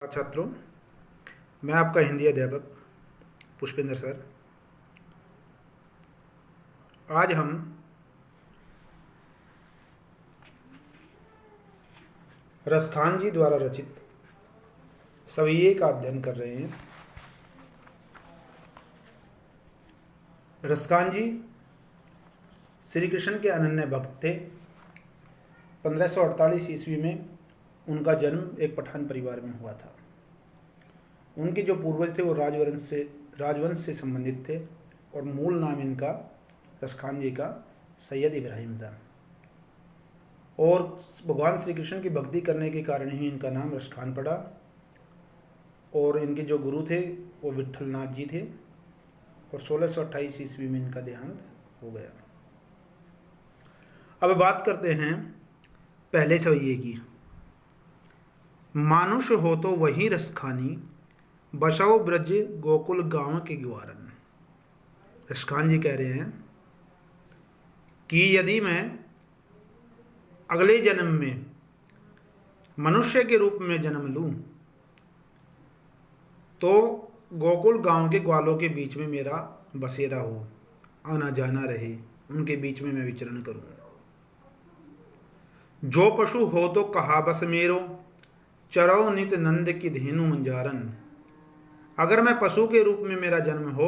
छात्रों, मैं आपका हिंदी अध्यापक पुष्पेंद्र सर। आज हम रसखान जी द्वारा रचित सवैये का अध्ययन कर रहे हैं। रसखान जी श्री कृष्ण के अनन्य भक्त थे। 1548 ईस्वी में उनका जन्म एक पठान परिवार में हुआ था। उनके जो पूर्वज थे वो राजवंश से संबंधित थे और मूल नाम इनका रसखान जी का सैयद इब्राहिम था। और भगवान श्री कृष्ण की भक्ति करने के कारण ही इनका नाम रसखान पड़ा। और इनके जो गुरु थे वो विट्ठलनाथ जी थे और 1628 ईस्वी में इनका देहांत हो गया। अब बात करते हैं पहले सवैये की। मानुष हो तो वही रसखानी, बसौ ब्रज गोकुल गांव के ग्वारन। रसखान जी कह रहे हैं कि यदि मैं अगले जन्म में मनुष्य के रूप में जन्म लूं तो गोकुल गांव के ग्वालों के बीच में मेरा बसेरा हो, आना जाना रहे, उनके बीच में मैं विचरण करूं। जो पशु हो तो कहा बस मेरो, चरौ नित नंद की धेनु मंजारन। अगर मैं पशु के रूप में मेरा जन्म हो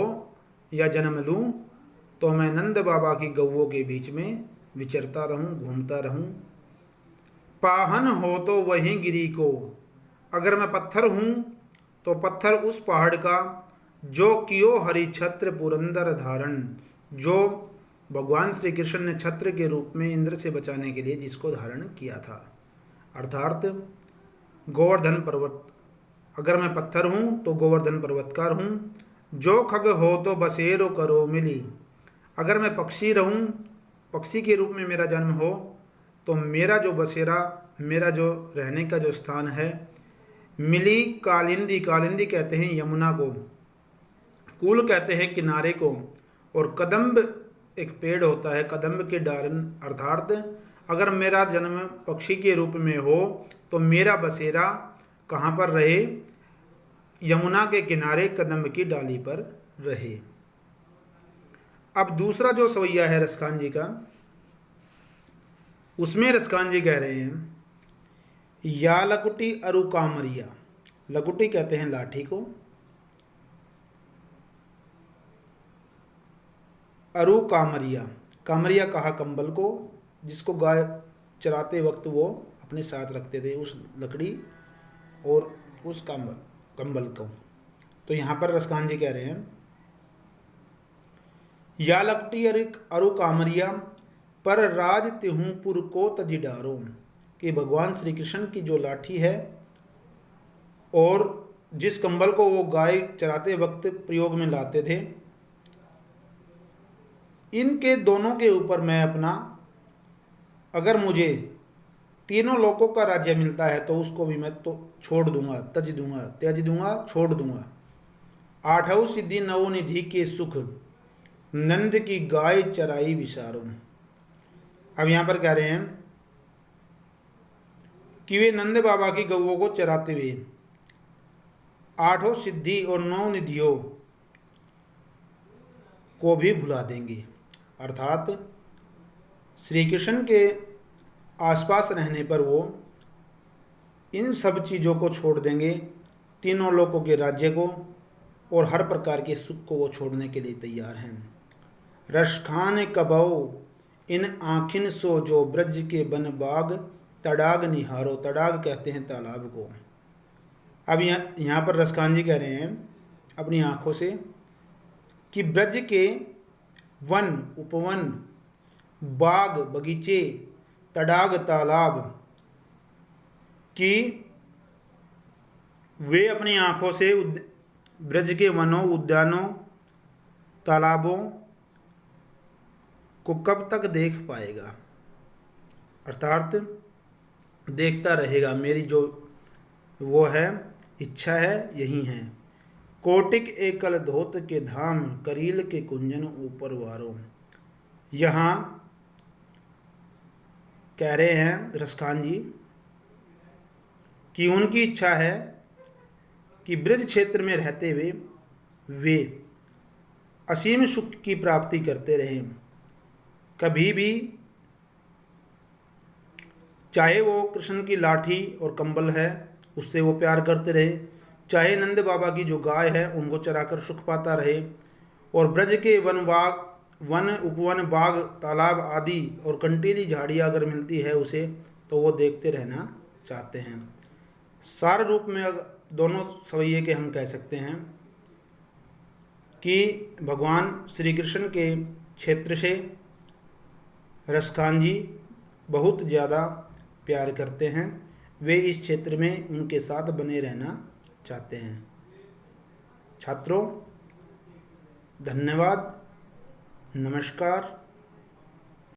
या जन्म लूं तो मैं नंद बाबा की गौओं के बीच में विचरता रहूं, घूमता रहूं। पाहन हो तो वहीं गिरी को, अगर मैं पत्थर हूं तो पत्थर उस पहाड़ का जो कियो हरि छत्र पुरंदर धारण, जो भगवान श्री कृष्ण ने छत्र के रूप में इंद्र से बचाने के लिए जिसको धारण किया था, अर्थात गोवर्धन पर्वत। अगर मैं पत्थर हूं तो गोवर्धन पर्वतकार हूं। जो खग हो तो बसेरो करो मिली, अगर मैं पक्षी रहूं, पक्षी के रूप में मेरा जन्म हो तो मेरा जो बसेरा, मेरा जो रहने का जो स्थान है, मिली कालिंदी, कालिंदी कहते हैं यमुना को, कूल कहते हैं किनारे को, और कदम्ब एक पेड़ होता है, कदम्ब के डारन, अर्थात अगर मेरा जन्म पक्षी के रूप में हो तो मेरा बसेरा कहाँ पर रहे, यमुना के किनारे कदम्ब की डाली पर रहे। अब दूसरा जो सवैया है रसखान जी का, उसमें रसखान जी कह रहे हैं या लकुटी अरु कामरिया। लकुटी कहते हैं लाठी को, अरु कामरिया, कामरिया कहा कंबल को, जिसको गाय चराते वक्त वो अपने साथ रखते थे, उस लकड़ी और उस कंबल को। तो यहाँ पर रसखान जी कह रहे हैं या लकटी अरु कामरिया पर राज तिहुपुर को तजिडारो, कि भगवान श्री कृष्ण की जो लाठी है और जिस कंबल को वो गाय चराते वक्त प्रयोग में लाते थे, इनके दोनों के ऊपर मैं अपना, अगर मुझे तीनों लोकों का राज्य मिलता है तो उसको भी मैं तो छोड़ दूंगा, त्याज दूंगा, छोड़ दूंगा। आठों सिद्धि नवो निधि के सुख, नंद की गाय चराई विसारो। अब यहां पर कह रहे हैं कि वे नंद बाबा की गौओं को चराते हुए आठों सिद्धि और 9 निधियों को भी भुला देंगे, अर्थात श्री कृष्ण के आसपास रहने पर वो इन सब चीज़ों को छोड़ देंगे, तीनों लोकों के राज्य को और हर प्रकार के सुख को वो छोड़ने के लिए तैयार हैं। रसखान कबौ इन आँखिन सो, जो ब्रज के बन बाग तड़ाग निहारो। तड़ाग कहते हैं तालाब को। अब यहाँ पर रसखान जी कह रहे हैं अपनी आँखों से कि ब्रज के वन, उपवन, बाग, बगीचे, तड़ाग, तालाब की वे अपनी आँखों से ब्रज के वनों, उद्यानों, तालाबों को कब तक देख पाएगा, अर्थात देखता रहेगा। मेरी जो वो है इच्छा है यही है। कोटिक एकल धोत के धाम, करील के कुंजन ऊपर वारो। यहाँ कह रहे हैं रसखान जी कि उनकी इच्छा है कि ब्रज क्षेत्र में रहते हुए वे असीम सुख की प्राप्ति करते रहे। कभी भी चाहे वो कृष्ण की लाठी और कंबल है उससे वो प्यार करते रहे, चाहे नंद बाबा की जो गाय है उनको चराकर सुख पाता रहे, और ब्रज के वन उपवन बाग तालाब आदि और कंटीली झाड़ियाँ अगर मिलती है उसे तो वो देखते रहना चाहते हैं। सार रूप में दोनों सवैये के हम कह सकते हैं कि भगवान श्री कृष्ण के क्षेत्र से रसखान जी बहुत ज़्यादा प्यार करते हैं, वे इस क्षेत्र में उनके साथ बने रहना चाहते हैं। छात्रों, धन्यवाद, नमस्कार।